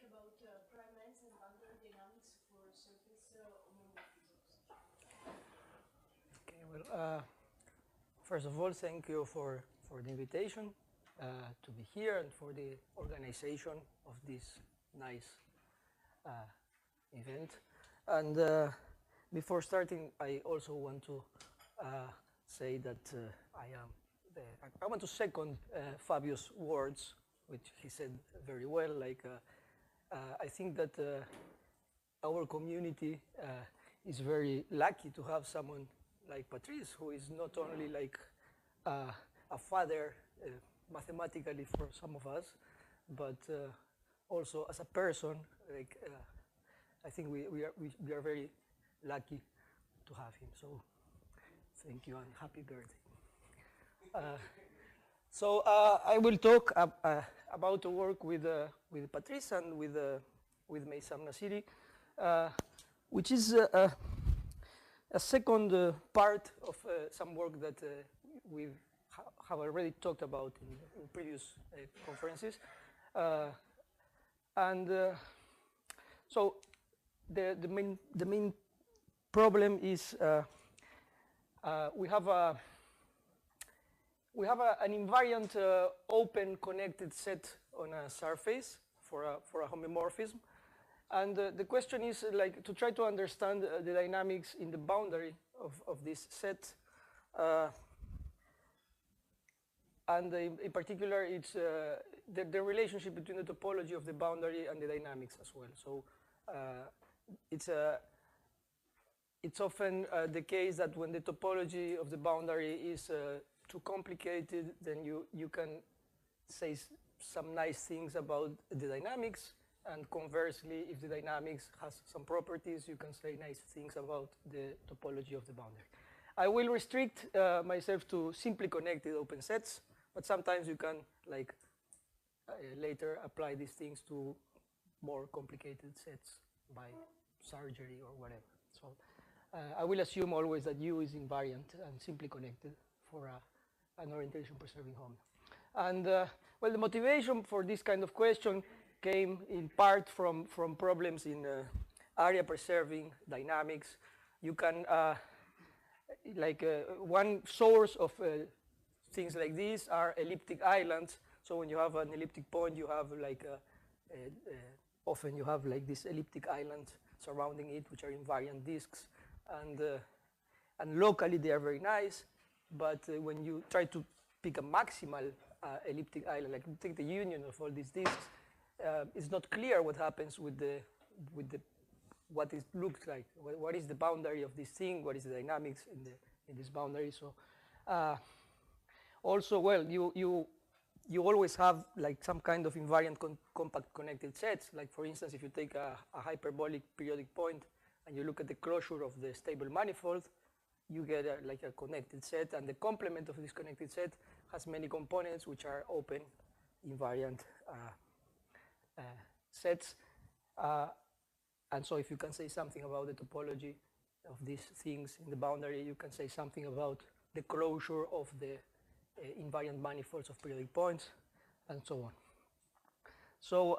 about prime lines and boundary dynamics for surface homomorphisms. Okay, well, first of all, thank you for the invitation to be here and for the organization of this nice event. And before starting, I also want to say that I want to second Fabio's words, which he said very well. Like, I think that our community is very lucky to have someone like Patrice, who is not only like a father mathematically for some of us, but also as a person. Like, I think we are very lucky to have him. So thank you and happy birthday. So I will talk about the work with Patrice and with Meysam Nasiri, which is a second part of some work that we have already talked about in previous conferences. So the main problem is we have an invariant open connected set on a surface for a homomorphism. And the question is like to try to understand the dynamics in the boundary of this set. And in particular, it's the relationship between the topology of the boundary and the dynamics as well. So it's often the case that when the topology of the boundary is too complicated, then you can say some nice things about the dynamics. And conversely, if the dynamics has some properties, you can say nice things about the topology of the boundary. I will restrict myself to simply connected open sets, but sometimes you can like later apply these things to more complicated sets by surgery or whatever. So I will assume always that U is invariant and simply connected for an orientation preserving home. And well, the motivation for this kind of question came in part from problems in area preserving dynamics. You can one source of things like these are elliptic islands. So when you have an elliptic point, you have like often you have like this elliptic island surrounding it, which are invariant disks, and locally they are very nice. But when you try to pick a maximal elliptic island, like take the union of all these disks, it's not clear what happens with what it looks like. What is the boundary of this thing? What is the dynamics in this boundary? So also, well, you always have like some kind of invariant compact connected sets. Like for instance, if you take a hyperbolic periodic point and you look at the closure of the stable manifold, you get like a connected set, and the complement of this connected set has many components which are open invariant sets. And so if you can say something about the topology of these things in the boundary, you can say something about the closure of the invariant manifolds of periodic points, and so on. So,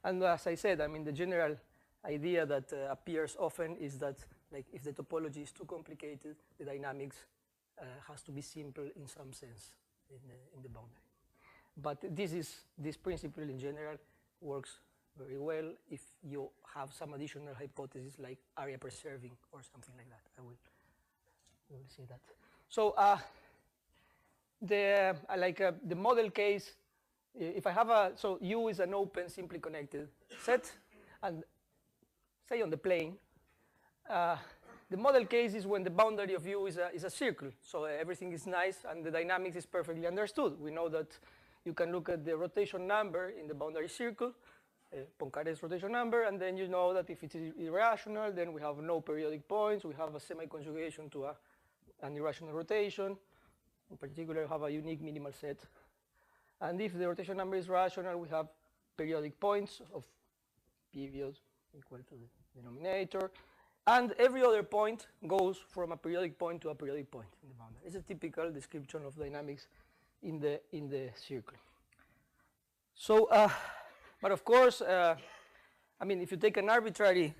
and as I said, I mean, the general idea that appears often is that like if the topology is too complicated, the dynamics has to be simple in some sense in the boundary. But this principle in general works very well if you have some additional hypothesis like area preserving or something like that. We will see that. So the model case, if I have so U is an open simply connected set, and say on the plane, the model case is when the boundary of U is a circle. So everything is nice and the dynamics is perfectly understood. We know that you can look at the rotation number in the boundary circle, Poincaré's rotation number, and then you know that if it is irrational, then we have no periodic points, we have a semi-conjugation to an irrational rotation. In particular, you have a unique minimal set. And if the rotation number is rational, we have periodic points of period equal to the denominator. And every other point goes from a periodic point to a periodic point in the boundary. It's a typical description of dynamics in the circle. So But of course, I mean, if you take an arbitrary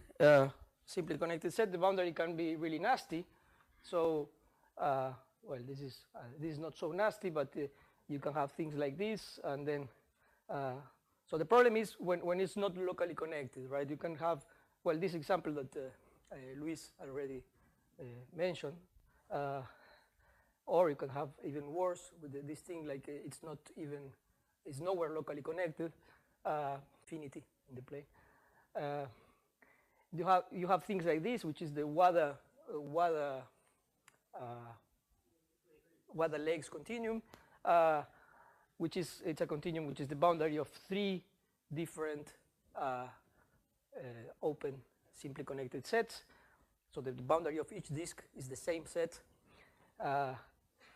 simply connected set, the boundary can be really nasty. So, well, this is not so nasty, but you can have things like this, and then so the problem is when it's not locally connected, right? You can have, well, this example that Luis already mentioned, or you can have even worse with this thing, like it's nowhere locally connected, infinity in the plane. You have things like this, which is the Wada legs continuum, it's a continuum which is the boundary of 3 different open simply connected sets. So the boundary of each disk is the same set.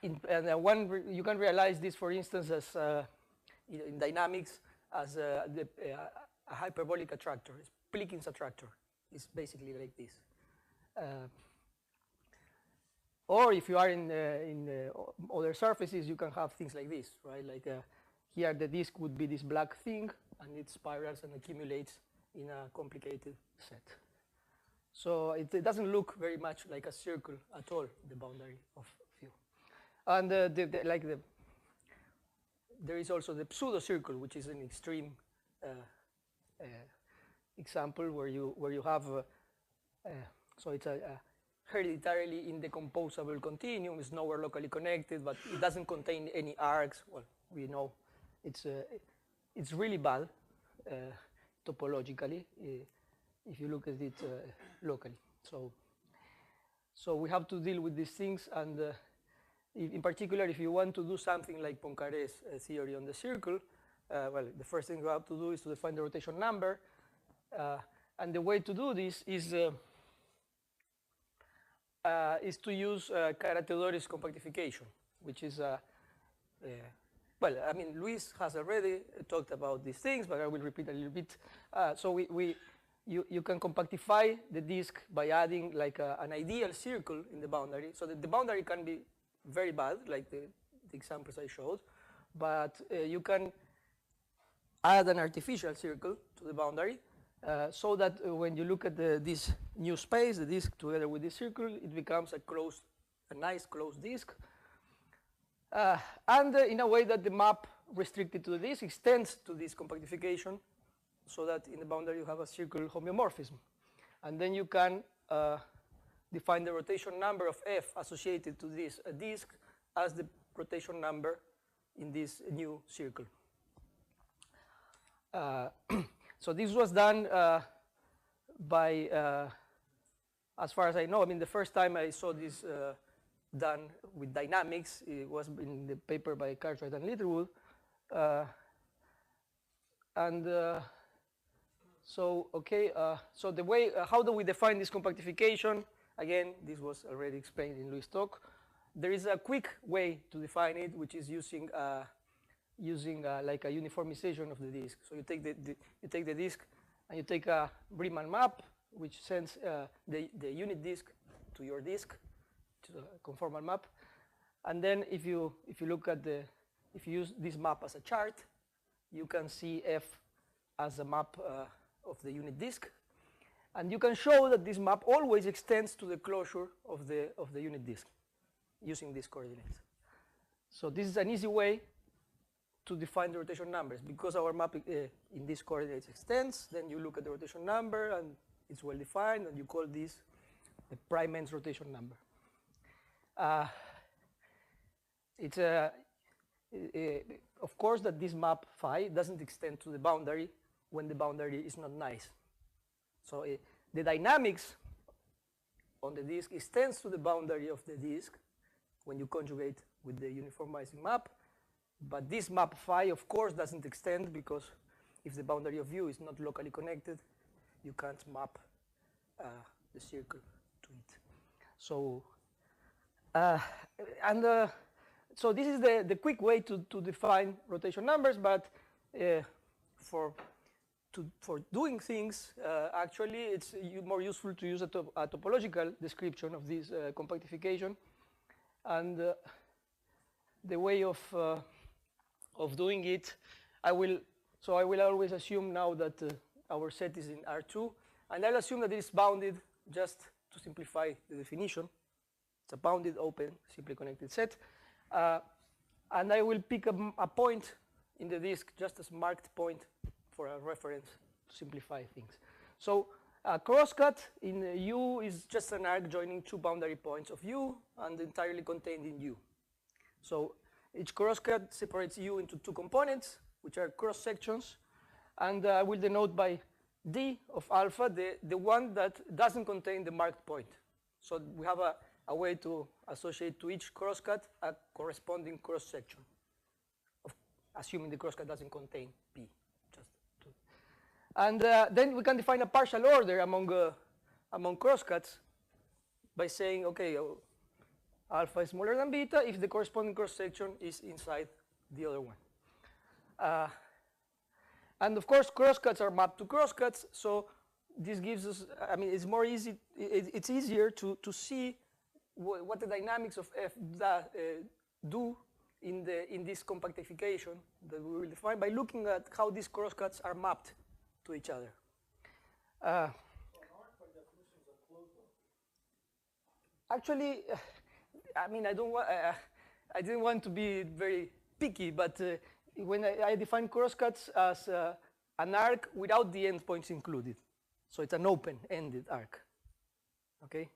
You can realize this, for instance, as in dynamics as a hyperbolic attractor. Plikin's attractor is basically like this. Or if you are in other surfaces, you can have things like this, right? Like here the disk would be this black thing, and it spirals and accumulates in a complicated set. So it doesn't look very much like a circle at all, the boundary of view. And there is also the pseudo-circle, which is an extreme example where you have so it's a hereditarily indecomposable continuum. It's nowhere locally connected, but it doesn't contain any arcs. Well, we know it's really bad topologically if you look at it locally. So we have to deal with these things, and in particular, if you want to do something like Poincaré's theory on the circle, well, the first thing you have to do is to define the rotation number, and the way to do this is to use Karateodoris compactification, which is well, I mean, Luis has already talked about these things, but I will repeat a little bit. So you can compactify the disk by adding like an ideal circle in the boundary, so that the boundary can be very bad, like the examples I showed, but you can add an artificial circle to the boundary, so that when you look at this new space, the disk together with this circle, it becomes a nice closed disk. And in a way that the map restricted to the disk extends to this compactification, so that in the boundary you have a circle homeomorphism. And then you can define the rotation number of F associated to this disk as the rotation number in this new circle. So this was done by, as far as I know, I mean, the first time I saw this done with dynamics, it was in the paper by Cartwright and Littlewood. So the way, how do we define this compactification? Again, this was already explained in Luis' talk. There is a quick way to define it, which is using like a uniformization of the disk. So you take the disk and you take a Riemann map, which sends the unit disk to your disk, to the conformal map. And then if you use this map as a chart, you can see F as a map of the unit disk, and you can show that this map always extends to the closure of the unit disk using these coordinates. So this is an easy way to define the rotation numbers, because our map in these coordinates extends. Then you look at the rotation number, and it's well defined, and you call this the prime ends rotation number. It's of course that this map phi doesn't extend to the boundary when the boundary is not nice. So the dynamics on the disk extends to the boundary of the disk when you conjugate with the uniformizing map, but this map phi of course doesn't extend, because if the boundary of view is not locally connected, you can't map the circle to it. So so this is the quick way to define rotation numbers, but for doing things, actually it's more useful to use a topological description of this compactification. And the way of doing it, I will So I will always assume now that our set is in R2, and I'll assume that it is bounded, just to simplify the definition. It's a bounded, open, simply connected set. And I will pick a point in the disk, just as marked point for a reference to simplify things. So a crosscut in U is just an arc joining two boundary points of U and entirely contained in U. So each crosscut separates U into two components, which are cross sections, and I will denote by D of alpha the one that doesn't contain the marked point. So we have a way to associate to each crosscut a corresponding cross section, assuming the crosscut doesn't contain P. And then we can define a partial order among crosscuts by saying, okay, alpha is smaller than beta if the corresponding cross section is inside the other one. And of course, crosscuts are mapped to crosscuts, so this gives us, I mean, it's more easy, it's easier to see what the dynamics of F do in this compactification that we will define by looking at how these crosscuts are mapped to each other. Actually, I mean, I didn't want to be very picky, but when I define crosscuts as an arc without the endpoints included, so it's an open-ended arc. Okay.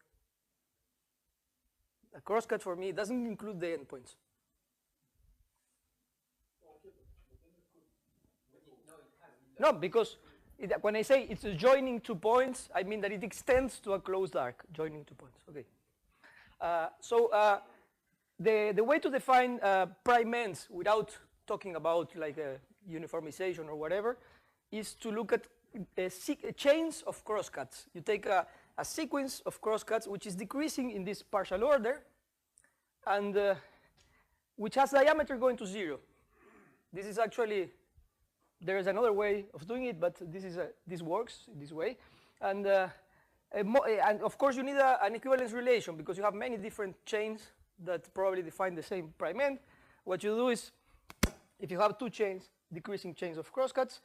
A crosscut for me doesn't include the endpoints. No, because when I say it's joining 2 points, I mean that it extends to a closed arc, joining 2 points. Okay. The way to define prime ends without talking about like uniformization or whatever is to look at chains of crosscuts. You take a sequence of crosscuts which is decreasing in this partial order and which has diameter going to 0. This is actually, there is another way of doing it, but this works in this way. And of course you need an equivalence relation because you have many different chains that probably define the same prime end. What you do is, if you have 2 chains, decreasing chains of crosscuts,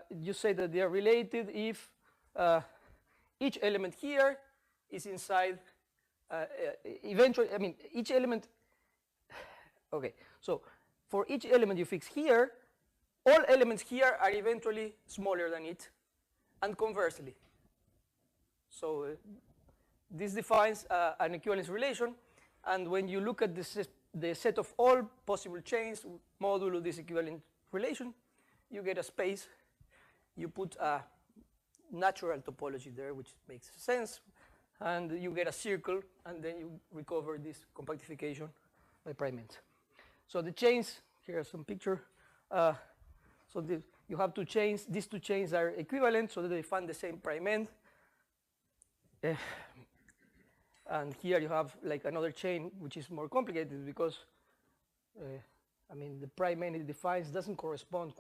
you say that they are related if each element here is inside, eventually, I mean, each element, okay, so for each element you fix here, all elements here are eventually smaller than it, and conversely. So this defines an equivalence relation, and when you look at the set of all possible chains modulo this equivalent relation, you get a space. You put a natural topology there, which makes sense, and you get a circle, and then you recover this compactification by prime ends. So the chains, here are some picture. So you have 2 chains. These 2 chains are equivalent, so that they find the same prime end. And here you have like another chain, which is more complicated because, I mean, the prime end it defines doesn't correspond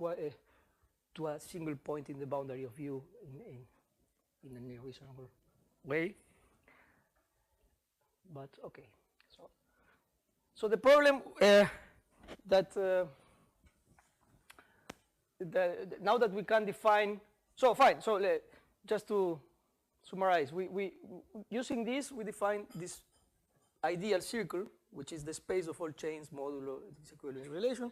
to a single point in the boundary of U in a reasonable way. But okay, so the problem that now that we can define, so fine. So just to summarize, we using this we define this ideal circle, which is the space of all chains modulo this equivalence relation,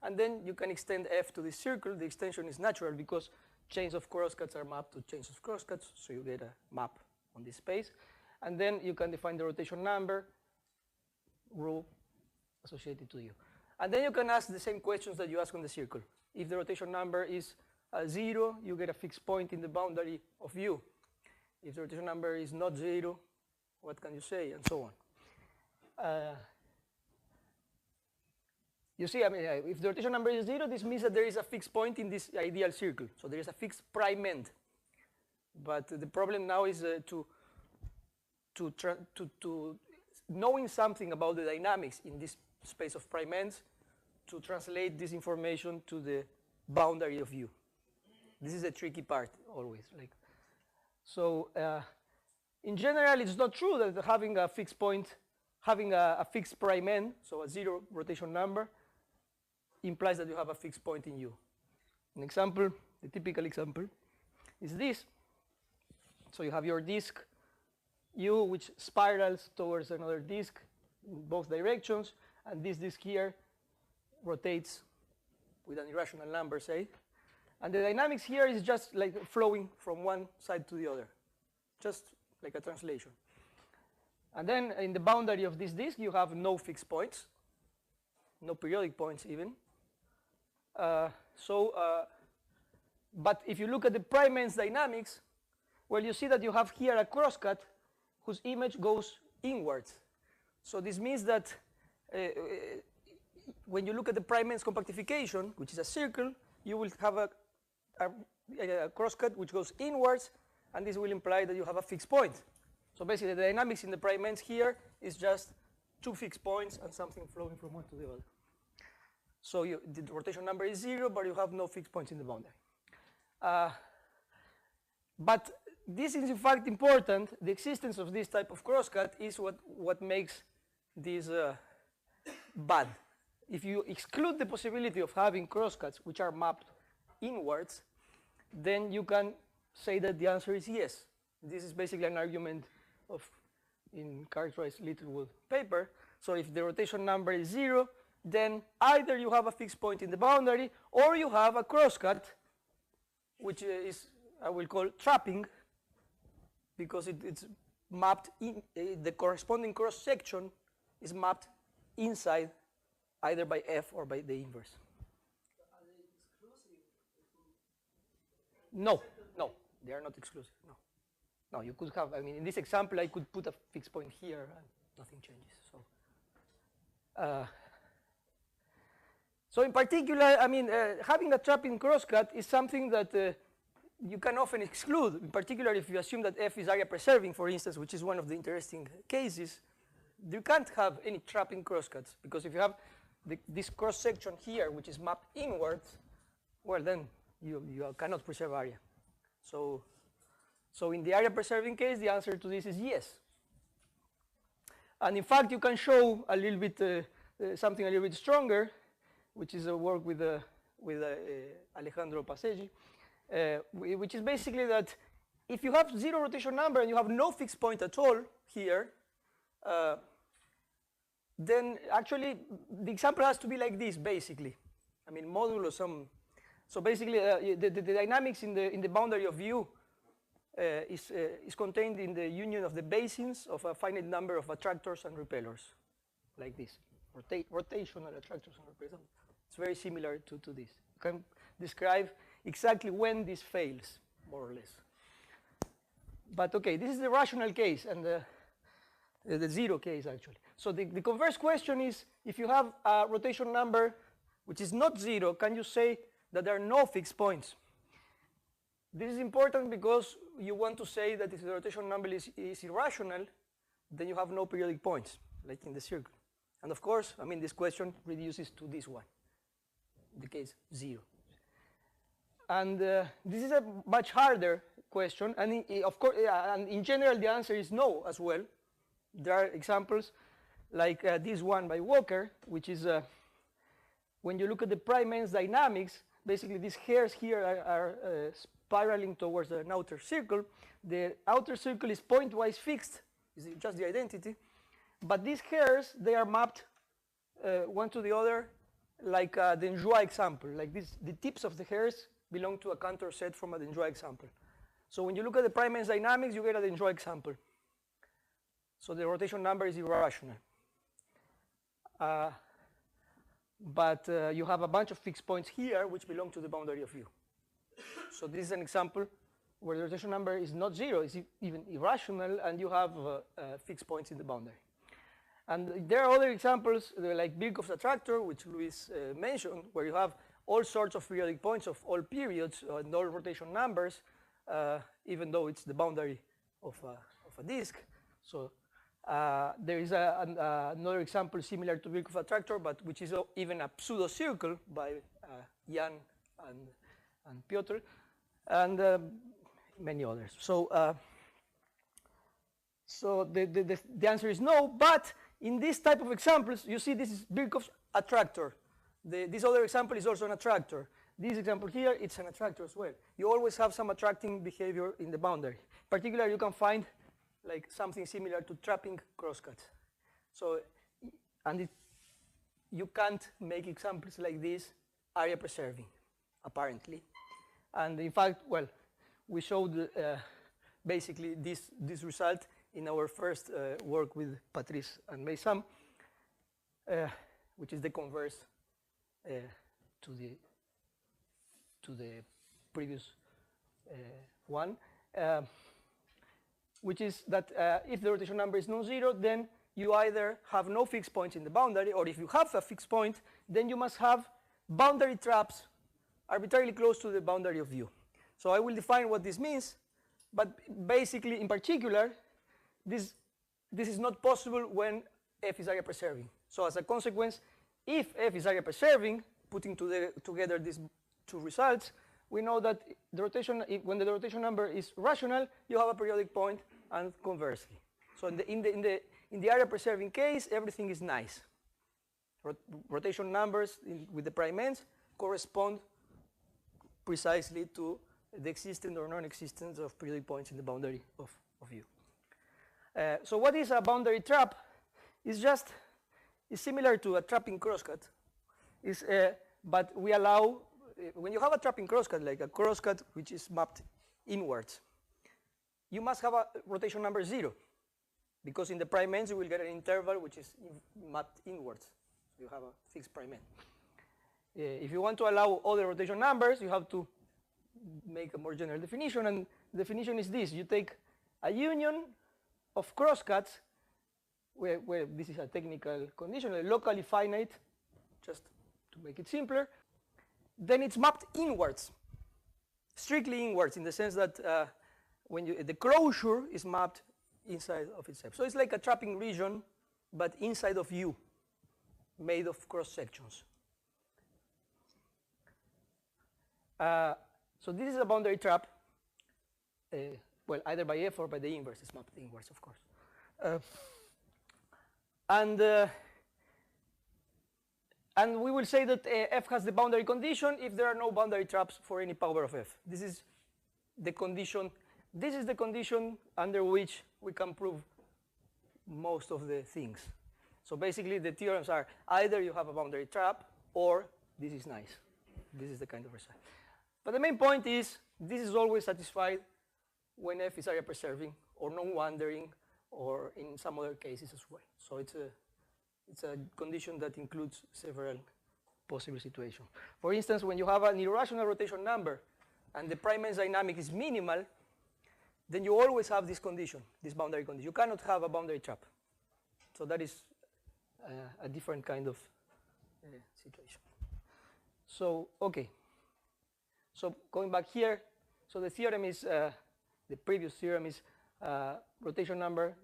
and then you can extend F to this circle. The extension is natural because chains of crosscuts are mapped to chains of crosscuts, so you get a map on this space, and then you can define the rotation number rho associated to U, and then you can ask the same questions that you ask on the circle. If the rotation number is 0, you get a fixed point in the boundary of U. If the rotation number is not 0, what can you say, and so on. You see, I mean, if the rotation number is 0, this means that there is a fixed point in this ideal circle. So there is a fixed prime end. But the problem now is to knowing something about the dynamics in this space of prime ends to translate this information to the boundary of U. This is a tricky part always. Like, so in general, it's not true that having a fixed point, having a fixed prime end, so a 0 rotation number, implies that you have a fixed point in U. An example, the typical example, is this. So you have your disk U, which spirals towards another disk in both directions, and this disk here rotates with an irrational number, say. And the dynamics here is just like flowing from one side to the other, just like a translation. And then in the boundary of this disk, you have no fixed points, no periodic points even. But if you look at the prime ends dynamics, well, you see that you have here a crosscut whose image goes inwards. So this means that when you look at the prime ends compactification, which is a circle, you will have a crosscut which goes inwards, and this will imply that you have a fixed point. So basically, the dynamics in the prime ends here is just two fixed points and something flowing from one to the other. So the rotation number is 0, but you have no fixed points in the boundary. But this is in fact important. The existence of this type of crosscut is what makes this bad. If you exclude the possibility of having crosscuts which are mapped inwards, then you can say that the answer is yes. This is basically an argument in characterized Littlewood paper. So if the rotation number is 0, then either you have a fixed point in the boundary or you have a crosscut, which is, I will call trapping, because it's mapped in, the corresponding cross section is mapped inside either by F or by the inverse. Are they exclusive? No, they are not exclusive. No, you could have, I mean, in this example, I could put a fixed point here and nothing changes. So in particular, I mean, having a trapping crosscut is something that you can often exclude, in particular if you assume that F is area preserving, for instance, which is one of the interesting cases. You can't have any trapping crosscuts, because if you have this cross section here, which is mapped inwards, well, then you cannot preserve area. So in the area preserving case, the answer to this is yes. And in fact, you can show a little bit something a little bit stronger, which is a work with Alejandro Paseggi, which is basically that if you have 0 rotation number and you have no fixed point at all here, then actually the example has to be like this, basically. I mean, modulo some. So basically, the dynamics in the boundary of U is contained in the union of the basins of a finite number of attractors and repellers, like this. Rotational attractors and repellers. It's very similar to this. You can describe exactly when this fails, more or less. But okay, this is the rational case and the 0 case, actually. So the converse question is, if you have a rotation number which is not 0, can you say that there are no fixed points? This is important because you want to say that if the rotation number is irrational, then you have no periodic points, like in the circle. And of course, I mean, this question reduces to this one, in the case 0. And this is a much harder question, and of course, and in general, the answer is no as well. There are examples like this one by Walker, which is when you look at the prime ends dynamics, basically these hairs here are spiraling towards an outer circle. The outer circle is pointwise fixed, is just the identity, but these hairs, they are mapped one to the other like the Denjoy example, like this. The tips of the hairs belong to a Cantor set from a Denjoy example. So when you look at the prime ends dynamics, you get a Denjoy example. So the rotation number is irrational. But you have a bunch of fixed points here which belong to the boundary of U. So this is an example where the rotation number is not 0, it's even irrational, and you have fixed points in the boundary. And there are other examples like Birkhoff's attractor, which Luis mentioned, where you have all sorts of periodic points of all periods and all rotation numbers, even though it's the boundary of a disk. So there is another example similar to Birkhoff's attractor, but which is even a pseudo-circle by Jan and Piotr, and many others. So the answer is no, but in this type of examples, you see this is Birkhoff's attractor. This other example is also an attractor. this example here, it's an attractor as well. You always have some attracting behavior in the boundary. In particular, you can find like something similar to trapping crosscuts. So, and you can't make examples like this area preserving, apparently. And in fact, well, we showed basically this result in our first work with Patrice and Meysam, which is the converse to the previous one, which is that if the rotation number is non-zero, then you either have no fixed points in the boundary, or if you have a fixed point, then you must have boundary traps arbitrarily close to the boundary of U. So I will define what this means, but basically, in particular, this is not possible when F is area preserving. So as a consequence, if F is area preserving, putting together these two results, we know that the rotation, when the rotation number is rational, you have a periodic point, and conversely. So in the area preserving case, everything is nice. Rotation numbers with the prime ends correspond precisely to the existence or non-existence of periodic points in the boundary of U. So what is a boundary trap? It's similar to a trapping crosscut. But we allow, when you have a trapping crosscut, like a crosscut which is mapped inwards, you must have a rotation number 0, because in the prime ends you will get an interval which is mapped inwards. So you have a fixed prime end. If you want to allow other rotation numbers, you have to make a more general definition, and the definition is this. You take a union of crosscuts, where this is a technical condition, locally finite, just to make it simpler, then it's mapped inwards, strictly inwards, in the sense that when the closure is mapped inside of itself. So it's like a trapping region, but inside of U, made of cross sections. So this is a boundary trap, well, either by F or by the inverse. It's mapped inwards, of course. And we will say that F has the boundary condition if there are no boundary traps for any power of F. This is the condition. This is the condition under which we can prove most of the things. So basically, the theorems are either you have a boundary trap or this is nice. This is the kind of result. But the main point is this is always satisfied when F is area preserving or non-wandering, or in some other cases as well. So it's a condition that includes several possible situations. For instance, when you have an irrational rotation number and the prime ends dynamic is minimal, then you always have this condition, this boundary condition. You cannot have a boundary trap. So that is a different kind of situation. So, okay. So going back here, so the theorem is, the previous theorem is rotation number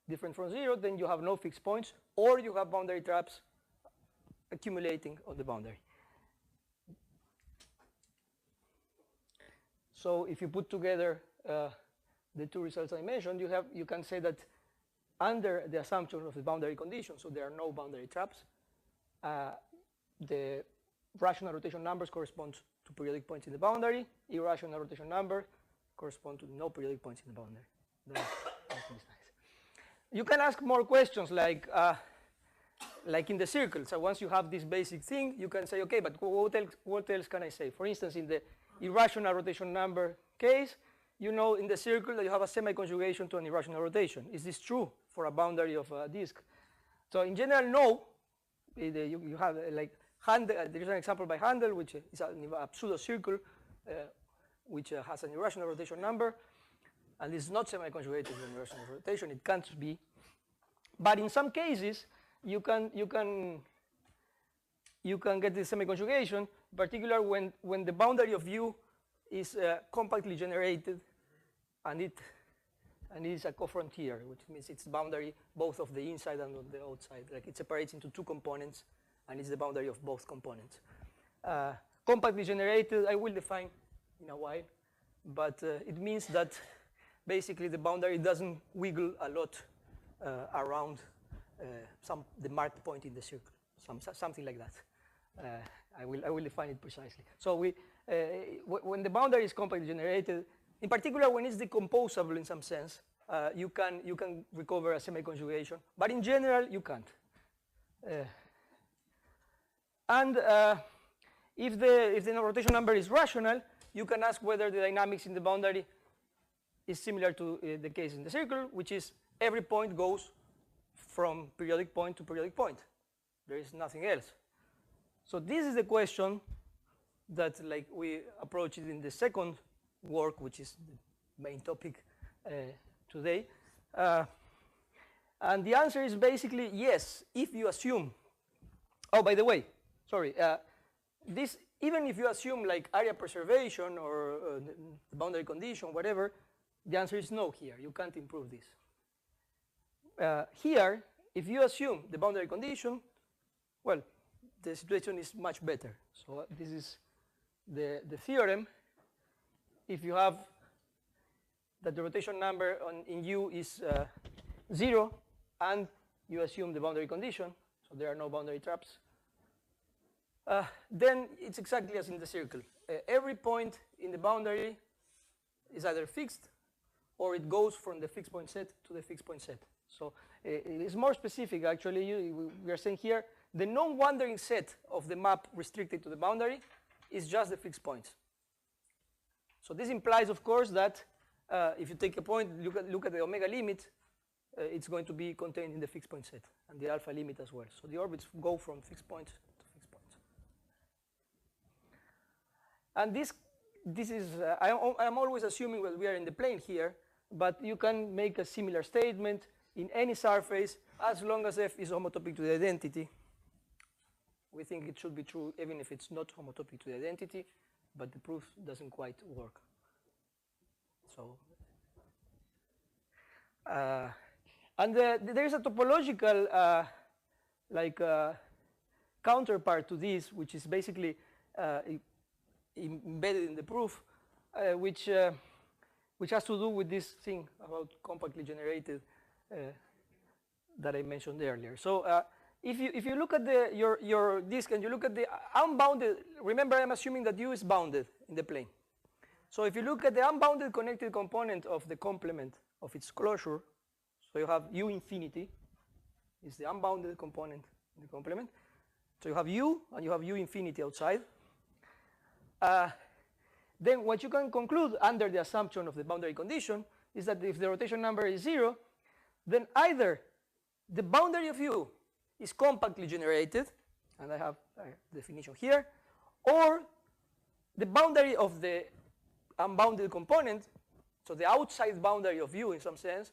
different from 0, then you have no fixed points, or you have boundary traps accumulating on the boundary. So if you put together the two results I mentioned, you can say that under the assumption of the boundary condition, so there are no boundary traps, the rational rotation numbers correspond to periodic points in the boundary, irrational rotation number correspond to no periodic points in the boundary. That is nice. You can ask more questions like in the circle. So once you have this basic thing, you can say, okay, but what else can I say? For instance, in the irrational rotation number case, you know in the circle that you have a semi-conjugation to an irrational rotation. Is this true for a boundary of a disk? So in general, no. You have like Handel, there is an example by Handel, which is a pseudo-circle, which has an irrational rotation number, and it's not semi-conjugated to an irrational rotation. It can't be. But in some cases, you can get the semi-conjugation, in particular when the boundary of U is compactly generated, and it is a cofrontier, which means it's boundary both of the inside and of the outside. Like it separates into two components, and it's the boundary of both components. Compactly generated, I will define in a while, but it means that basically the boundary doesn't wiggle a lot around the marked point in the circle, something like that. I will define it precisely. So when the boundary is compactly generated, in particular when it's decomposable in some sense, you can recover a semi-conjugation, but in general you can't. And if the rotation number is rational, you can ask whether the dynamics in the boundary is similar to the case in the circle, which is every point goes from periodic point to periodic point. There is nothing else. So this is the question that we approach it in the second work, which is the main topic today. And the answer is basically yes, if you assume. Oh, by the way, sorry. This, even if you assume area preservation or the boundary condition, whatever, the answer is no here. You can't improve this. Here, if you assume the boundary condition, well, the situation is much better. So this is the theorem. If you have that the rotation number in U is 0, and you assume the boundary condition, so there are no boundary traps, then it's exactly as in the circle. Every point in the boundary is either fixed or it goes from the fixed point set to the fixed point set. So it is more specific, actually. We are saying here the non-wandering set of the map restricted to the boundary is just the fixed points. So this implies, of course, that if you take a point, look at the omega limit, it's going to be contained in the fixed point set, and the alpha limit as well. So the orbits go from fixed points to fixed points. And this is, I'm always assuming that we are in the plane here, but you can make a similar statement in any surface as long as f is homotopic to the identity. We think it should be true even if it's not homotopic to the identity, but the proof doesn't quite work. So, and there is a topological counterpart to this, which is basically embedded in the proof, which has to do with this thing about compactly generated that I mentioned earlier. So if you look at your disk and you look at the unbounded, remember I'm assuming that U is bounded in the plane. So if you look at the unbounded connected component of the complement of its closure, so you have U infinity is the unbounded component in the complement. So you have U and you have U infinity outside. Then what you can conclude under the assumption of the boundary condition is that if the rotation number is 0, then either the boundary of U is compactly generated, and I have a definition here, or the boundary of the unbounded component, so the outside boundary of U in some sense,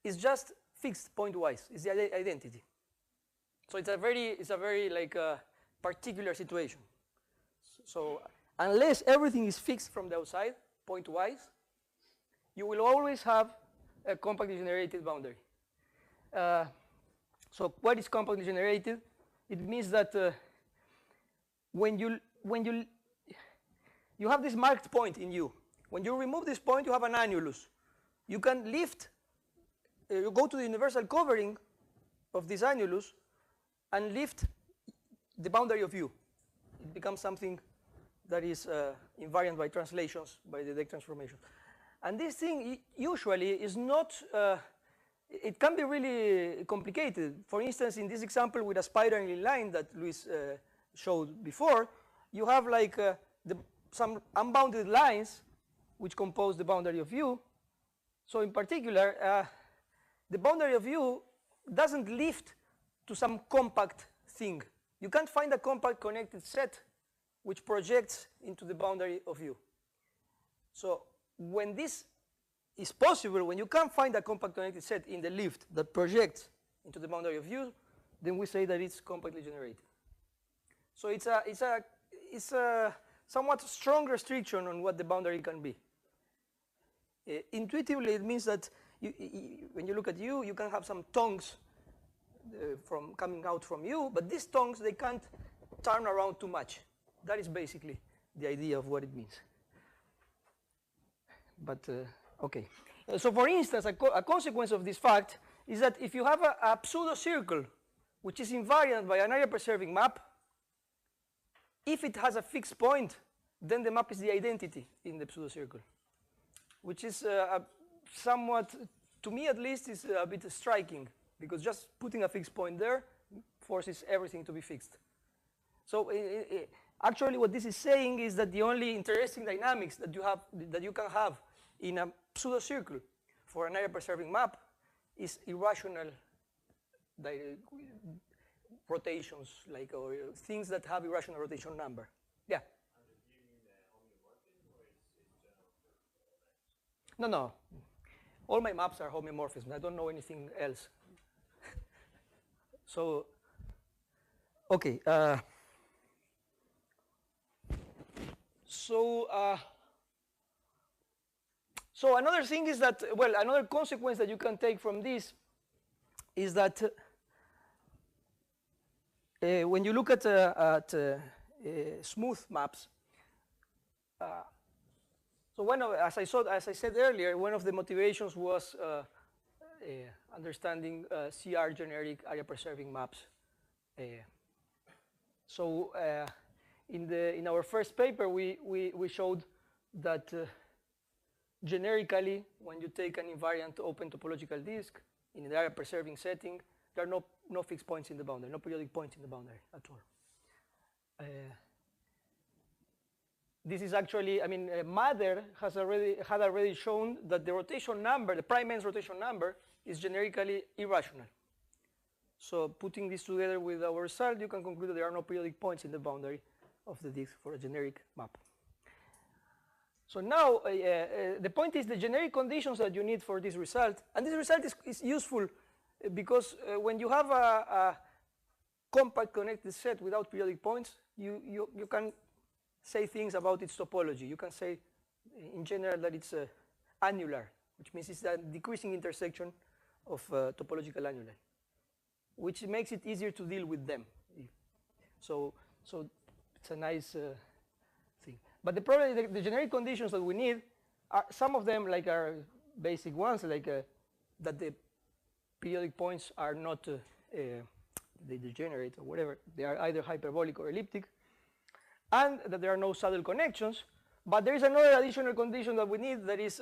is just fixed point-wise. It's the identity. So it's a very particular situation. So unless everything is fixed from the outside, point-wise, you will always have a compactly generated boundary. So what is compactly generated? It means that when you have this marked point in U, when you remove this point, you have an annulus. You can lift, you go to the universal covering of this annulus and lift the boundary of U. It becomes something that is invariant by translations, by the deck transformation. And this thing usually is not, it can be really complicated. For instance, in this example with a spiraling line that Luis showed before, you have some unbounded lines which compose the boundary of U. So in particular, the boundary of U doesn't lift to some compact thing. You can't find a compact connected set which projects into the boundary of U. So when this is possible, when you can't find a compact connected set in the lift that projects into the boundary of U, then we say that it's compactly generated. So it's a somewhat strong restriction on what the boundary can be. Intuitively, it means that when you look at U, you can have some tongues from coming out from U, but these tongues, they can't turn around too much. That is basically the idea of what it means. But, okay. So for instance, a consequence of this fact is that if you have a pseudo-circle which is invariant by an area-preserving map, if it has a fixed point, then the map is the identity in the pseudocircle, which is somewhat, to me at least, is a bit striking, because just putting a fixed point there forces everything to be fixed. So actually what this is saying is that the only interesting dynamics that you can have in a pseudocircle for an area-preserving map is irrational rotations, like, or things that have irrational rotation number. Yeah. No. All my maps are homeomorphisms. I don't know anything else. So, okay. So another thing is that, well, another consequence that you can take from this is that when you look at smooth maps, so as I said earlier, one of the motivations was understanding CR generic area preserving maps. So in our first paper, we showed that generically, when you take an invariant open topological disk in an area preserving setting, there are no fixed points in the boundary, no periodic points in the boundary at all. This is actually, I mean, Mather had already shown that the rotation number, the prime ends rotation number, is generically irrational. So putting this together with our result, you can conclude that there are no periodic points in the boundary of the disk for a generic map. So now the point is the generic conditions that you need for this result, and this result is useful because when you have a compact connected set without periodic points, you can say things about its topology. You can say in general that it's annular, which means it's a decreasing intersection of topological annuli, which makes it easier to deal with them. So it's a nice thing. But the problem is the generic conditions that we need are some of them like are basic ones, like that the periodic points are not they degenerate or whatever. They are either hyperbolic or elliptic, and that there are no saddle connections. But there is another additional condition that we need that is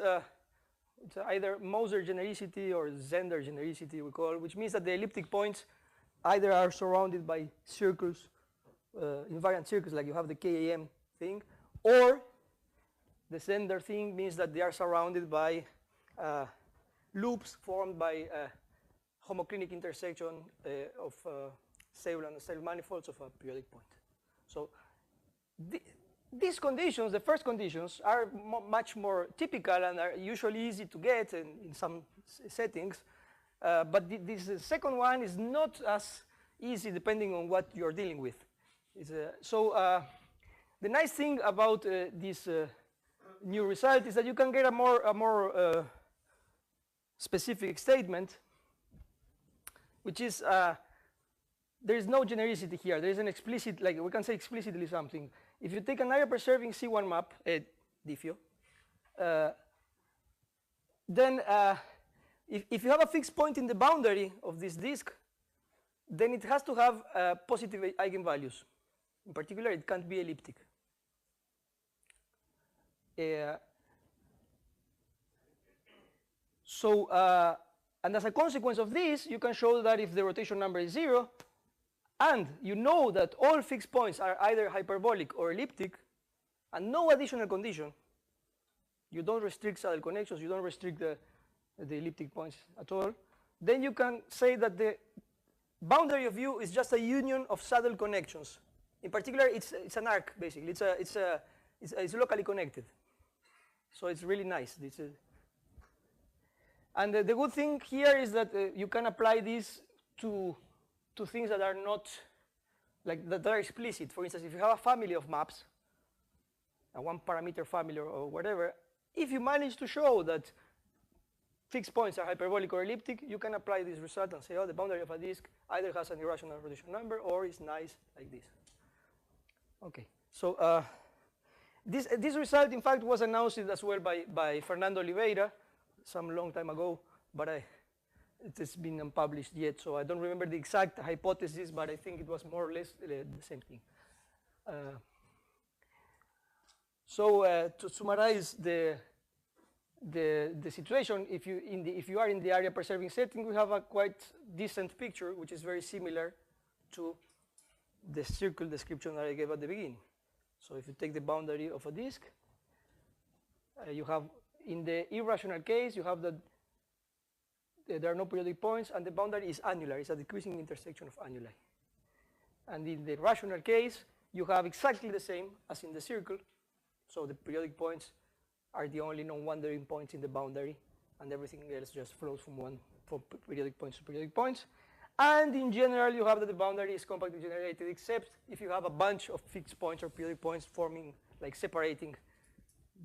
it's either Moser genericity or Zender genericity, we call, which means that the elliptic points either are surrounded by circles, invariant circles, like you have the KAM thing, or the Zender thing means that they are surrounded by loops formed by homoclinic intersection of stable and unstable manifolds of a periodic point. So these conditions, the first conditions, are much more typical and are usually easy to get in some settings. But this second one is not as easy depending on what you're dealing with. The nice thing about this new result is that you can get a more specific statement, which is there is no genericity here. There is an explicit, like we can say explicitly something. If you take an area preserving C1 map, Diffio, then if you have a fixed point in the boundary of this disk, then it has to have positive eigenvalues. In particular, it can't be elliptic. And as a consequence of this, you can show that if the rotation number is 0, and you know that all fixed points are either hyperbolic or elliptic, and no additional condition, you don't restrict saddle connections, you don't restrict the elliptic points at all, then you can say that the boundary of U is just a union of saddle connections. In particular, it's an arc, basically. It's locally connected. So it's really nice. And the good thing here is that you can apply this to things that are not, like that are explicit. For instance, if you have a family of maps, a one parameter family or whatever, if you manage to show that fixed points are hyperbolic or elliptic, you can apply this result and say, oh, the boundary of a disk either has an irrational rotation number or is nice like this. Okay, so this result, in fact, was announced as well by Fernando Oliveira some long time ago, but it has been unpublished yet, so I don't remember the exact hypothesis, but I think it was more or less the same thing. So to summarize the situation, if you are in the area preserving setting, we have a quite decent picture, which is very similar to the circle description that I gave at the beginning. So if you take the boundary of a disk, you have, in the irrational case, you have that there are no periodic points, and the boundary is annular. It's a decreasing intersection of annuli. And in the rational case, you have exactly the same as in the circle. So the periodic points are the only non-wandering points in the boundary, and everything else just flows from periodic points to periodic points. And in general, you have that the boundary is compactly generated, except if you have a bunch of fixed points or periodic points forming, like separating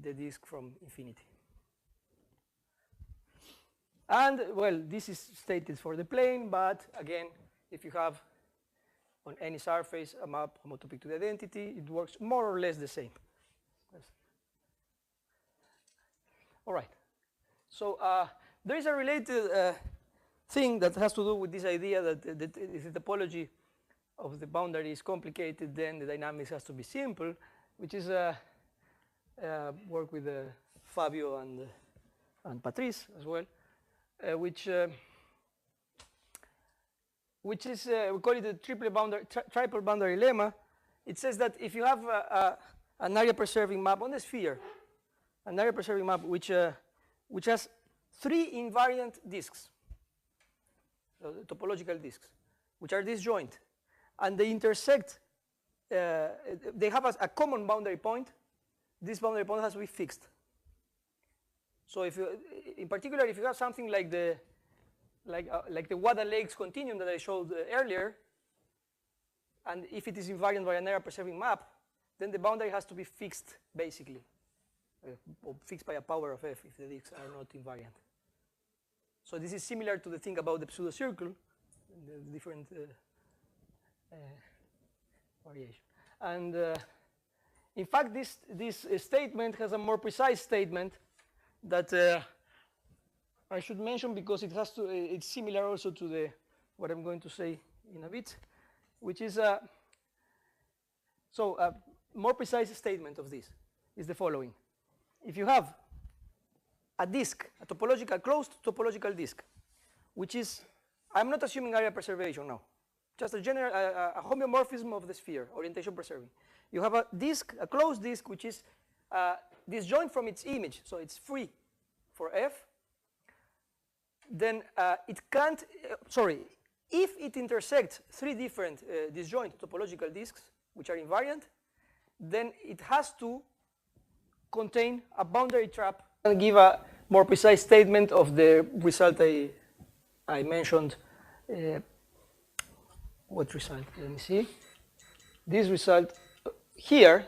the disk from infinity. And, well, this is stated for the plane, but again, if you have on any surface a map homotopic to the identity, it works more or less the same. All right. So there is a related thing that has to do with this idea that if the topology of the boundary is complicated, then the dynamics has to be simple, which is work with Fabio and Patrice as well, which is, we call it the triple boundary lemma. It says that if you have an area preserving map on the sphere, an area preserving map which has 3 invariant disks, topological disks, which are disjoint, and they intersect, they have a common boundary point. This boundary point has to be fixed. So if you, in particular, if you have something like the Wada Lakes continuum that I showed earlier, and if it is invariant by an area preserving map, then the boundary has to be fixed, basically, or fixed by a power of f if the disks are not invariant. So this is similar to the thing about the pseudo-circle, the different variation. And in fact, this statement has a more precise statement that I should mention because it's similar also to what I'm going to say in a bit, which is a more precise statement of this is the following. If you have a disk, a closed topological disk, which is, I'm not assuming area preservation now, just a general, a homeomorphism of the sphere, orientation preserving. You have a disk, a closed disk, which is disjoint from its image, so it's free for f. Then it can't, if it intersects 3 different disjoint topological disks, which are invariant, then it has to contain a boundary trap. I'll give a more precise statement of the result I mentioned. What result? Let me see. This result here,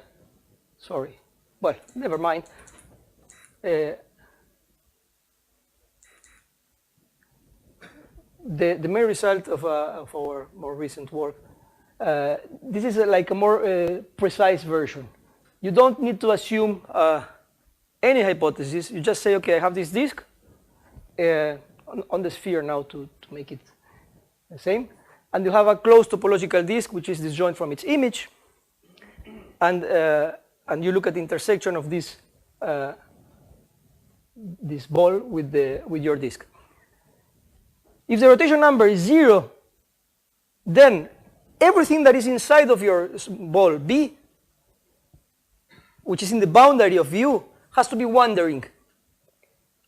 sorry, well, never mind. The main result of our more recent work, this is like a more precise version. You don't need to assume any hypothesis. You just say, okay, I have this disk on the sphere now to make it the same. And you have a closed topological disk, which is disjoint from its image. And you look at the intersection of this ball with your disk. If the rotation number is 0, then everything that is inside of your ball B, which is in the boundary of U, has to be wandering.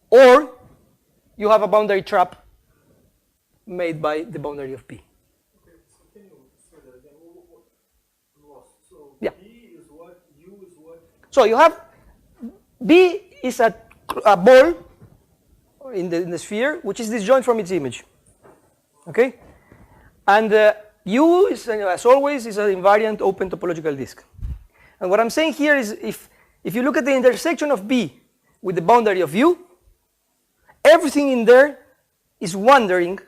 Or you have a boundary trap made by the boundary of B. Okay, so can you say that again? What lost? So yeah. B is what? U is what? So you have B is a ball in the sphere, which is disjoint from its image. Okay? And U, is, as always, is an invariant open topological disk. And what I'm saying here is if you look at the intersection of B with the boundary of U, everything in there is wandering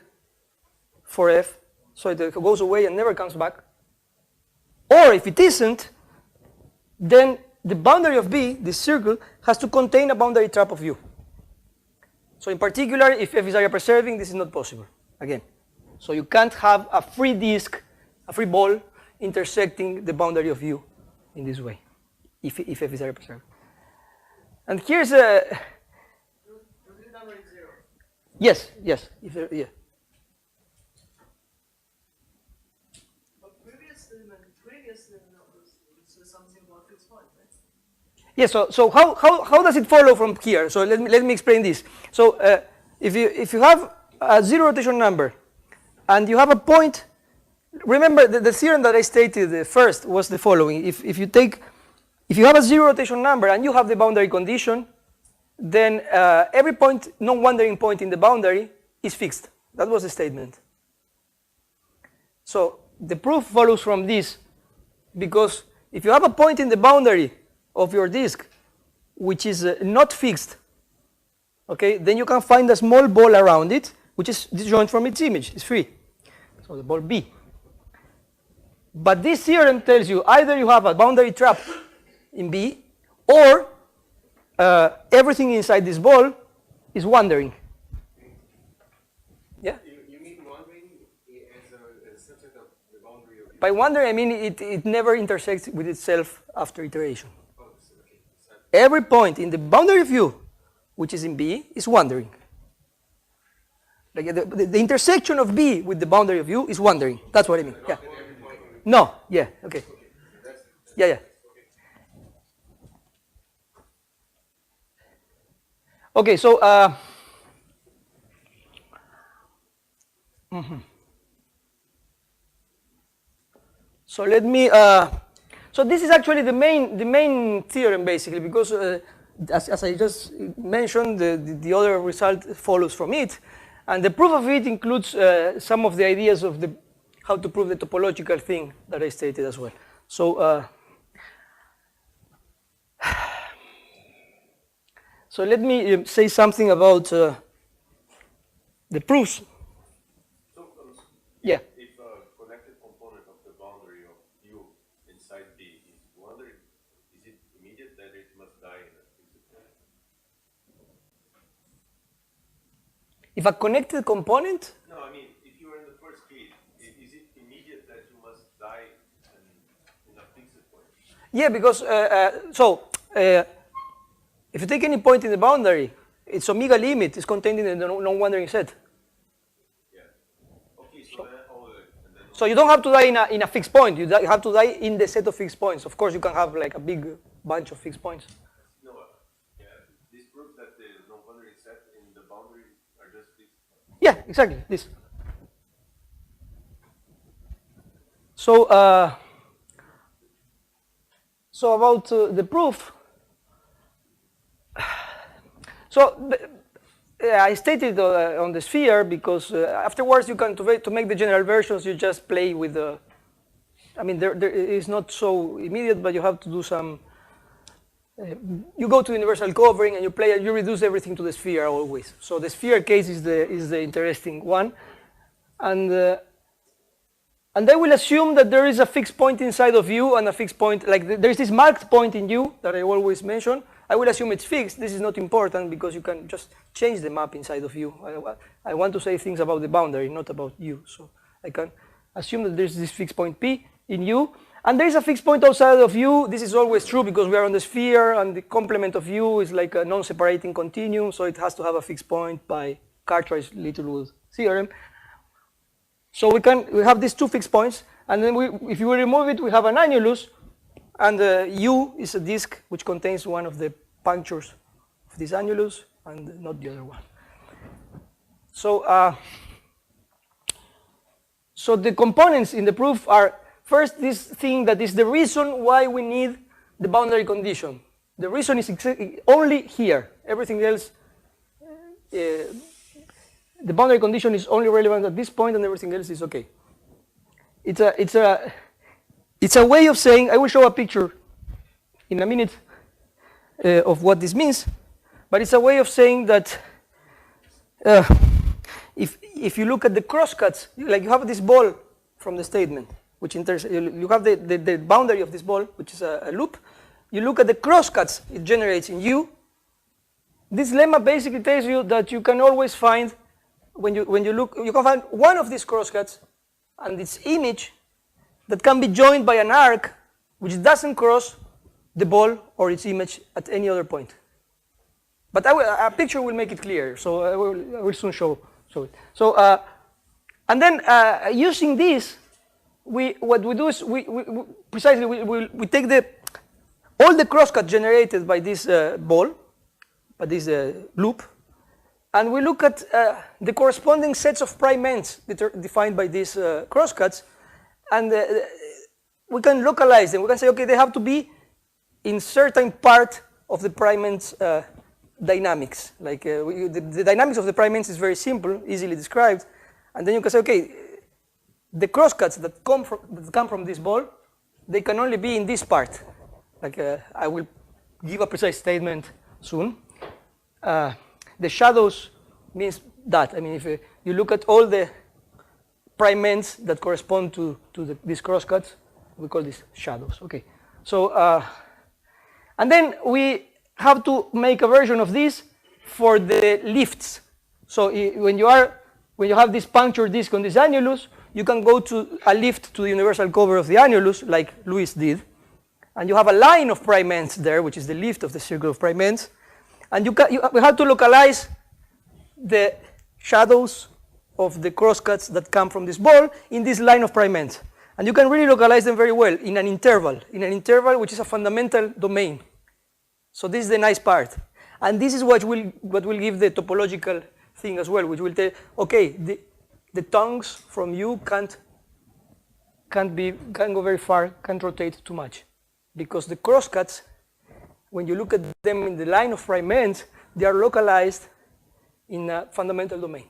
for F, so it goes away and never comes back. Or if it isn't, then the boundary of B, this circle, has to contain a boundary trap of U. So in particular, if F is area preserving, this is not possible, again. So you can't have a free disk, a free ball, intersecting the boundary of U in this way, if F is area preserving. And here's a... Does the number is 0? Yes, yes. If there, yeah. But previously numbers, it says something about fixed point, right? Yes, so how does it follow from here? So let me explain this. So if you have a zero rotation number and you have a point, remember the theorem that I stated first was the following. If you have a zero rotation number and you have the boundary condition, then every point, non-wandering point in the boundary is fixed. That was the statement. So the proof follows from this, because if you have a point in the boundary of your disk which is not fixed, okay, then you can find a small ball around it which is disjoint from its image. It's free. So the ball B. But this theorem tells you either you have a boundary trap in B, or everything inside this ball is wandering. Yeah? You mean wandering as a subset of the boundary of... By wandering, I mean it never intersects with itself after iteration. Oh, okay. Every point in the boundary of U, which is in B, is wandering. Like the intersection of B with the boundary of U is wandering. That's what I mean. Yeah. No. Yeah. Okay. Yeah. Yeah. Okay. So. So let me. So this is actually the main theorem basically, because as I just mentioned, the other result follows from it, and the proof of it includes some of the ideas of how to prove the topological thing that I stated as well. So. So let me say something about the proofs. So, Yeah. if a connected component of the boundary of U inside B is wandering, is it immediate that it must die in a fixed point? If a connected component, No, I mean, if you are in the first case, is it immediate that you must die in a fixed point? yeah, because if you take any point in the boundary, its omega limit is contained in the non-wandering set. Yeah. Okay, so then, and then So you don't have to die in a fixed point. You have to die in the set of fixed points. Of course, you can have like a big bunch of fixed points. no, yeah, this proves that the non-wandering set in the boundary are just fixed. Yeah, exactly. This. So, so about the proof. So I stated on the sphere because afterwards you can to make the general versions you just play with the. I mean there is not so immediate, but you have to do some. You go to universal covering and you reduce everything to the sphere always. So the sphere case is the interesting one, and I will assume that there is a fixed point inside of U and a fixed point there is this marked point in U that I always mention. I will assume it's fixed. This is not important because you can just change the map inside of U. I want to say things about the boundary, not about U. So I can assume that there's this fixed point P in U, and there is a fixed point outside of U. This is always true because we are on the sphere, and the complement of U is like a non-separating continuum, so it has to have a fixed point by Cartwright-Littlewood theorem. So we have these two fixed points, and then if you remove it, we have an annulus. And U is a disk which contains one of the punctures of this annulus and not the other one. So, so the components in the proof are first this thing that is the reason why we need the boundary condition. The reason is only here. Everything else, the boundary condition is only relevant at this point, and everything else is okay. It's a way of saying, I will show a picture in a minute of what this means, but it's a way of saying that if you look at the crosscuts, like you have this ball from the statement, which you have the boundary of this ball, which is a loop, you look at the crosscuts it generates in U. This lemma basically tells you that you can always find, when you look, you can find one of these crosscuts and its image that can be joined by an arc which doesn't cross the ball or its image at any other point. But a picture will make it clear, so I will soon show it. So, and then using this, what we do is we take all the crosscut generated by this ball, by this loop, and we look at the corresponding sets of prime ends that are defined by these crosscuts, and we can localize them. We can say, okay, they have to be in certain part of the prime ends dynamics. Like the dynamics of the prime ends is very simple, easily described, and then you can say, okay, the crosscuts that come from this ball, they can only be in this part. Like I will give a precise statement soon. The shadows means that. I mean, if you look at all the prime ends that correspond to these crosscuts, we call these shadows. Okay. So, and then we have to make a version of this for the lifts. So when you have this punctured disc on this annulus, you can go to a lift to the universal cover of the annulus, like Luis did, and you have a line of prime ends there, which is the lift of the circle of prime ends, and we have to localize the shadows of the crosscuts that come from this ball in this line of prime ends. And you can really localize them very well in an interval which is a fundamental domain. So this is the nice part. And this is what will give the topological thing as well, which will tell, okay, the tongues from U can't go very far, can't rotate too much. Because the crosscuts, when you look at them in the line of prime ends, they are localized in a fundamental domain.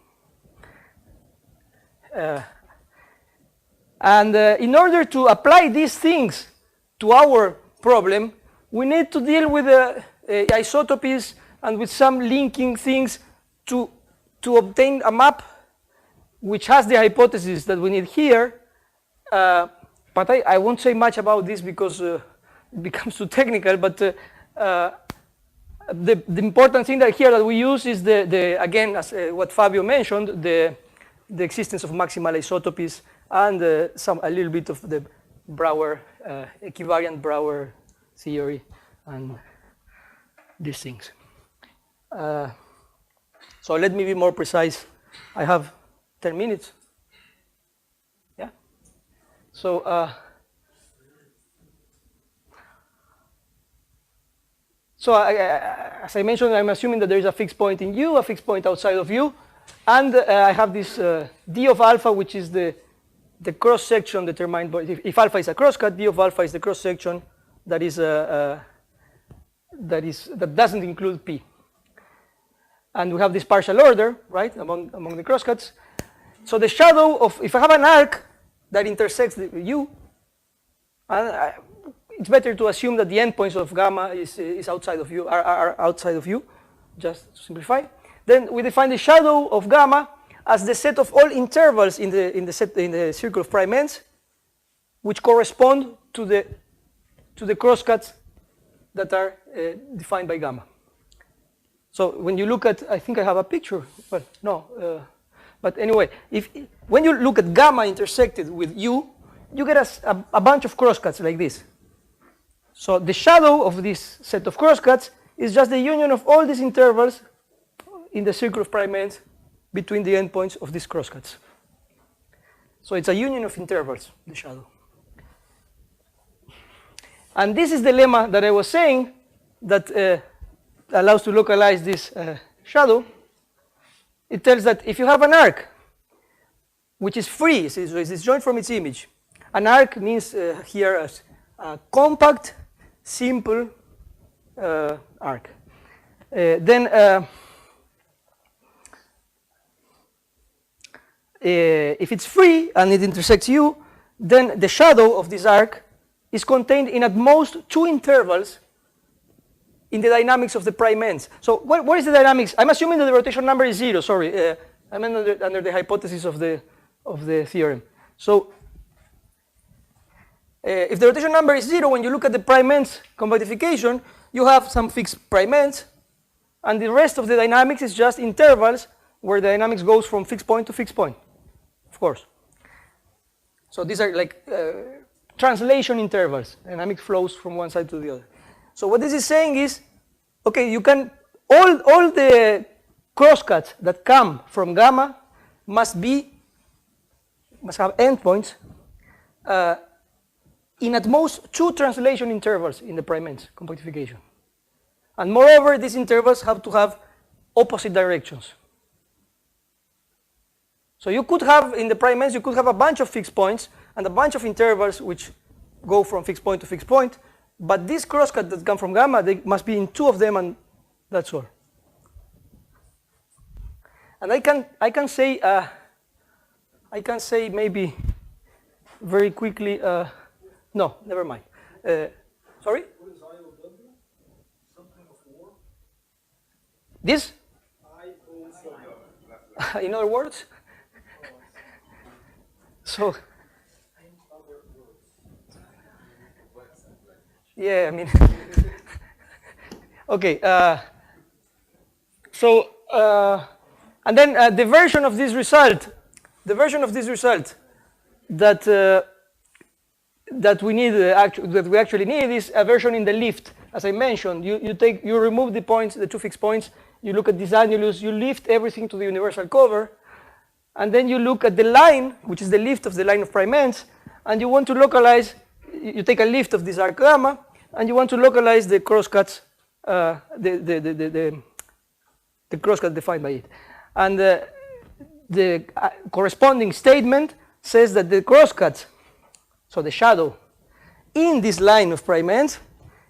In order to apply these things to our problem, we need to deal with isotopies and with some linking things to obtain a map which has the hypothesis that we need here. But I won't say much about this because it becomes too technical. But the important thing that we use is again, as what Fabio mentioned, the existence of maximal isotopies and a little bit of the Brouwer equivariant Brouwer theory and these things. So let me be more precise. I have 10 minutes. Yeah. So as I mentioned, I'm assuming that there is a fixed point in U, a fixed point outside of U, and I have this D of alpha, which is the cross section determined by, if alpha is a crosscut, D of alpha is the cross section that doesn't include P. And we have this partial order, right, among the crosscuts. So the shadow of, if I have an arc that intersects the U, and it's better to assume that the endpoints of gamma is outside of U, are outside of U, just to simplify. Then we define the shadow of gamma as the set of all intervals in the circle of prime ends, which correspond to the crosscuts that are defined by gamma. So when you look at, I think I have a picture. Well, no, but anyway, when you look at gamma intersected with U, you get a bunch of crosscuts like this. So the shadow of this set of crosscuts is just the union of all these intervals in the circle of prime ends between the endpoints of these crosscuts. So it's a union of intervals, the shadow. And this is the lemma that I was saying that allows to localize this shadow. It tells that if you have an arc which is free, so it's disjoint from its image, an arc means here as a compact, simple arc. Then if it's free and it intersects U, then the shadow of this arc is contained in at most 2 intervals in the dynamics of the prime ends. So what is the dynamics? I'm assuming that the rotation number is 0, sorry. I'm under the hypothesis of the theorem. So if the rotation number is 0, when you look at the prime ends compactification, you have some fixed prime ends, and the rest of the dynamics is just intervals where the dynamics goes from fixed point to fixed point, of course. So these are like translation intervals. Dynamic flows from one side to the other. So what this is saying is, okay, you can all the crosscuts that come from gamma must have endpoints in at most 2 translation intervals in the prime ends compactification. And moreover, these intervals have to have opposite directions. So you could have, in the prime ends, you could have a bunch of fixed points and a bunch of intervals which go from fixed point to fixed point, but these crosscuts that come from gamma, they must be in 2 of them, and that's all. And I can say maybe very quickly, no, never mind. Sorry? What is IOW? Something of war? This? IOW. In other words? So, yeah, I mean, okay. And then the version of this result that we actually need is a version in the lift. As I mentioned, you remove the points, the 2 fixed points. You look at this annulus. You lift everything to the universal cover, and then you look at the line, which is the lift of the line of prime ends, and you want to localize. You take a lift of this arc gamma, and you want to localize the crosscuts, the crosscut defined by it. And the corresponding statement says that the crosscuts, so the shadow, in this line of prime ends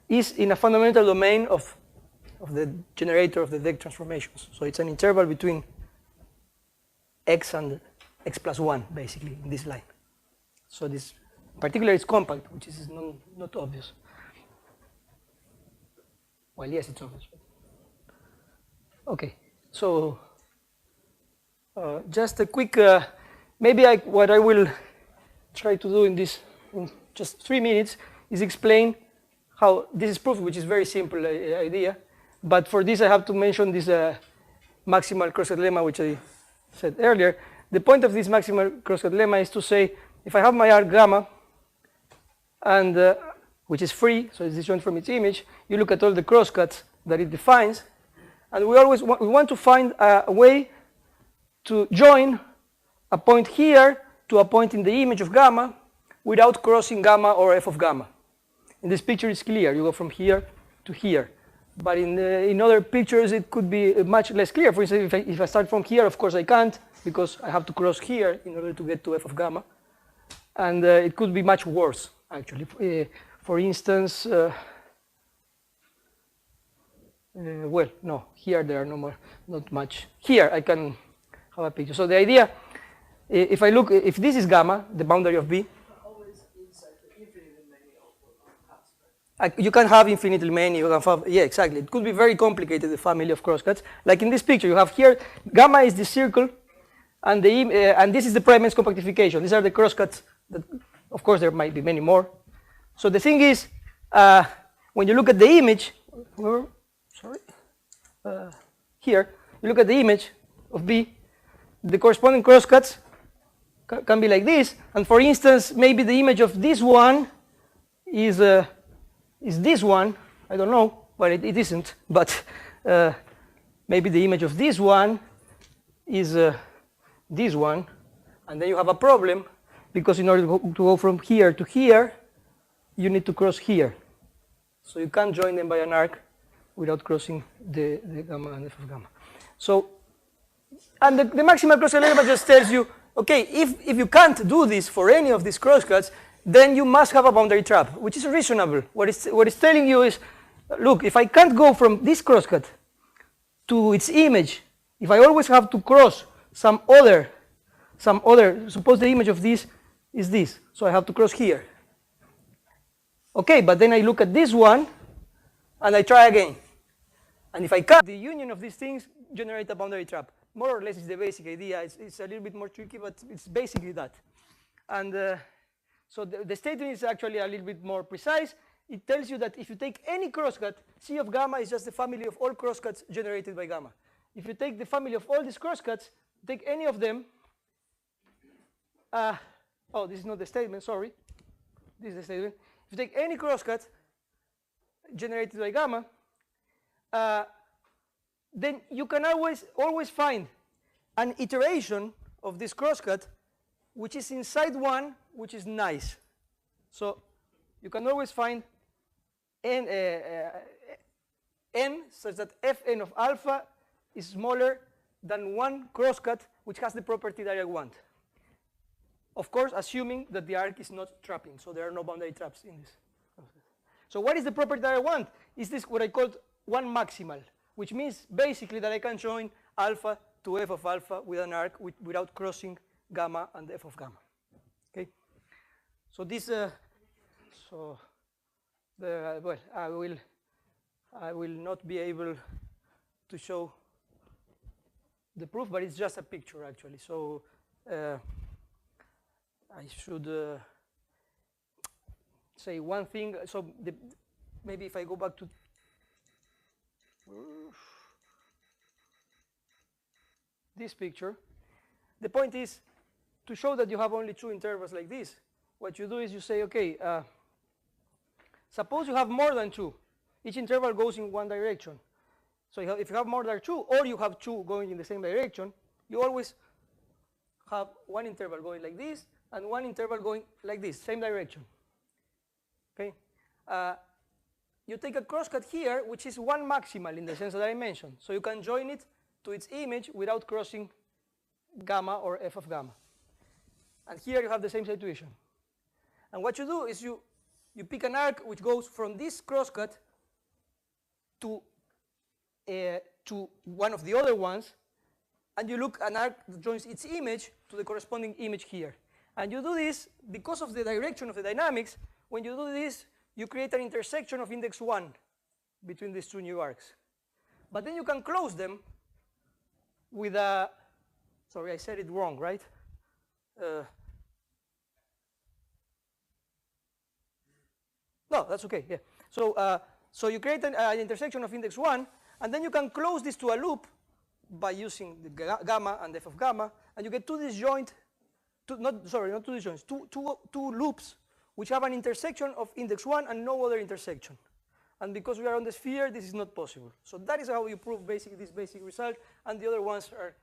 is in a fundamental domain of the generator of the deck transformations. So it's an interval between x and x plus 1, basically, in this line. So this, in particular, is compact, which is not obvious. Well, yes, it's obvious. Okay, so just a quick, what I will try to do in just 3 minutes is explain how this is proof, which is very simple idea. But for this, I have to mention this maximal crosscut lemma, which I said earlier. The point of this maximal crosscut lemma is to say, if I have my arc gamma, and which is free, so it's disjoint from its image, you look at all the crosscuts that it defines, and we want to find a way to join a point here to a point in the image of gamma without crossing gamma or f of gamma. In this picture, it's clear. You go from here to here. But in other pictures, it could be much less clear. For instance, if I start from here, of course I can't, because I have to cross here in order to get to f of gamma. And it could be much worse, actually. For instance, well, no, here there are not much. Here I can have a picture. So the idea, if this is gamma, the boundary of B, Always inside the infinitely many of cuts, right? you can have infinitely many. You can have, yeah, exactly. It could be very complicated, the family of crosscuts. Like in this picture, you have here, gamma is the circle, and this is the prime ends compactification. These are the crosscuts. That, of course, there might be many more. So the thing is, when you look at the image, here, you look at the image of B, the corresponding crosscuts can be like this. And for instance, maybe the image of this one is this one. I don't know. Well, it isn't. But maybe the image of this one is this one. And then you have a problem, because in order to go from here to here, you need to cross here. So you can't join them by an arc without crossing the gamma and f of gamma. So, and the maximal crosscut lemma just tells you, okay, if you can't do this for any of these crosscuts, then you must have a boundary trap, which is reasonable. What it's telling you is, look, if I can't go from this crosscut to its image, if I always have to cross some other, suppose the image of this is this, so I have to cross here. Okay, but then I look at this one, and I try again. And if I can't, the union of these things generate a boundary trap. More or less is the basic idea. It's a little bit more tricky, but it's basically that. And so the statement is actually a little bit more precise. It tells you that if you take any crosscut, C of gamma is just the family of all crosscuts generated by gamma. If you take the family of all these crosscuts, take any of them. Oh, this is not the statement, sorry. This is the statement. If you take any crosscut generated by gamma, then you can always find an iteration of this crosscut which is inside one, which is nice. So you can always find n such that fn of alpha is smaller than one crosscut which has the property that I want. Of course, assuming that the arc is not trapping, so there are no boundary traps in this. So what is the property that I want? Is this what I called one maximal, which means basically that I can join alpha to f of alpha with an arc without crossing gamma and f of gamma. Okay. So this, well, I will not be able to show the proof, but it's just a picture actually. So I should say one thing. So maybe if I go back to this picture, the point is to show that you have only two intervals like this. What you do is you say, okay, suppose you have more than two. Each interval goes in one direction. So if you have more than two, or you have two going in the same direction, you always have one interval going like this and one interval going like this, same direction. Okay. You take a crosscut here, which is one maximal in the sense that I mentioned. So you can join it to its image without crossing gamma or f of gamma. And here you have the same situation. And what you do is you pick an arc which goes from this crosscut to one of the other ones, and you look an arc that joins its image to the corresponding image here. And you do this because of the direction of the dynamics. When you do this, you create an intersection of index 1 between these two new arcs. But then you can close them with a, sorry, I said it wrong, right? No, that's okay, yeah. So you create an intersection of index 1, and then you can close this to a loop by using the gamma and f of gamma, and you get two disjoint, not two disjoints, two loops which have an intersection of index 1 and no other intersection. And because we are on the sphere, this is not possible. So that is how you prove this basic result, and the other ones are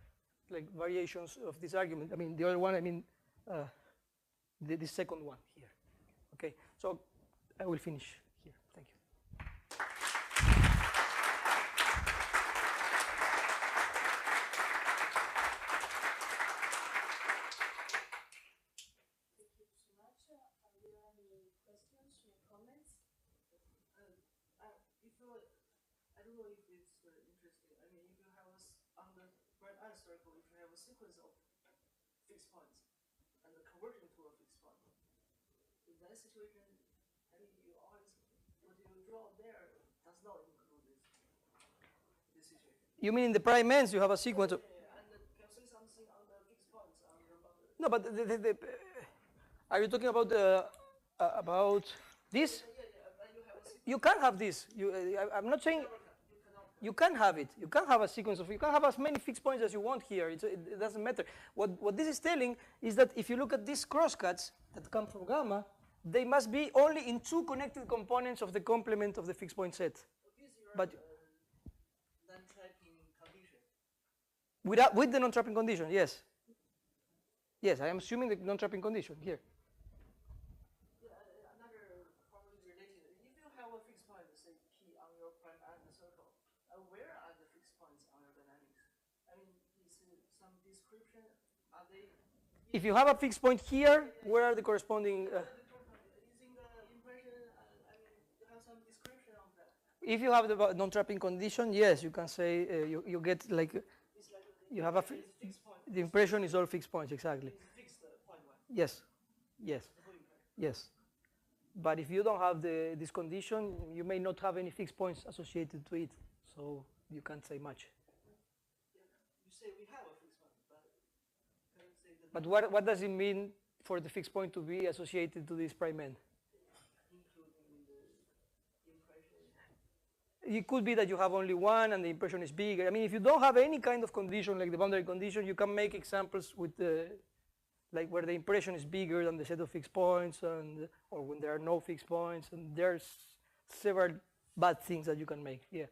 like variations of this argument. I mean, the other one, I mean, the second one here. Okay, so I will finish here. Thank you. I don't know if it's interesting. I mean, if you have on the right-hand circle, if you have a sequence of fixed points and the conversion to a fixed point, in that situation, I mean, you always what you draw there does not include this situation. You mean in the prime ends you have a sequence of? Yeah, and can say something on the fixed points on your boundary. No, but are you talking about this? You can have this. I'm not saying you can have it. You can have a sequence of. You can have as many fixed points as you want here. It doesn't matter. What this is telling is that if you look at these crosscuts that come from gamma, they must be only in two connected components of the complement of the fixed point set. But non-trapping condition. With the non-trapping condition, yes. Yes, I am assuming the non-trapping condition here. Another problem is related. If you have a fixed point, say P on your prime and the circle, where are the fixed points on your dynamics? I mean, is some description? Are they? If you have a fixed point here, where are the corresponding? Using the impression, I mean, you have some description of that. If you have the non-trapping condition, yes, you can say you get like you have a Fixed point. the impression is all fixed points exactly. It's fixed point one. Yes, yes, yes. But if you don't have this condition, you may not have any fixed points associated to it, so you can't say much. You say we have a fixed point, but can you say that But what does it mean for the fixed point to be associated to this prime end? including the impression? It could be that you have only one and the impression is bigger. I mean, if you don't have any kind of condition like the boundary condition, you can make examples with like where the impression is bigger than the set of fixed points, or when there are no fixed points, and there's several bad things that you can make. Yeah.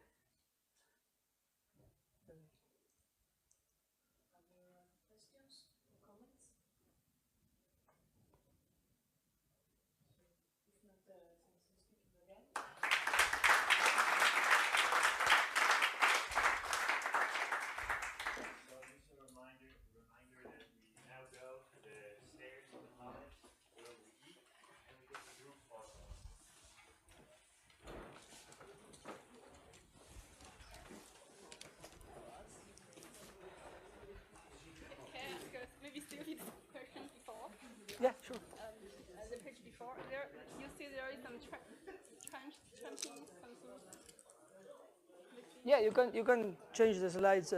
before. There, you see there is some tramping come through. Yeah, you can change the slides.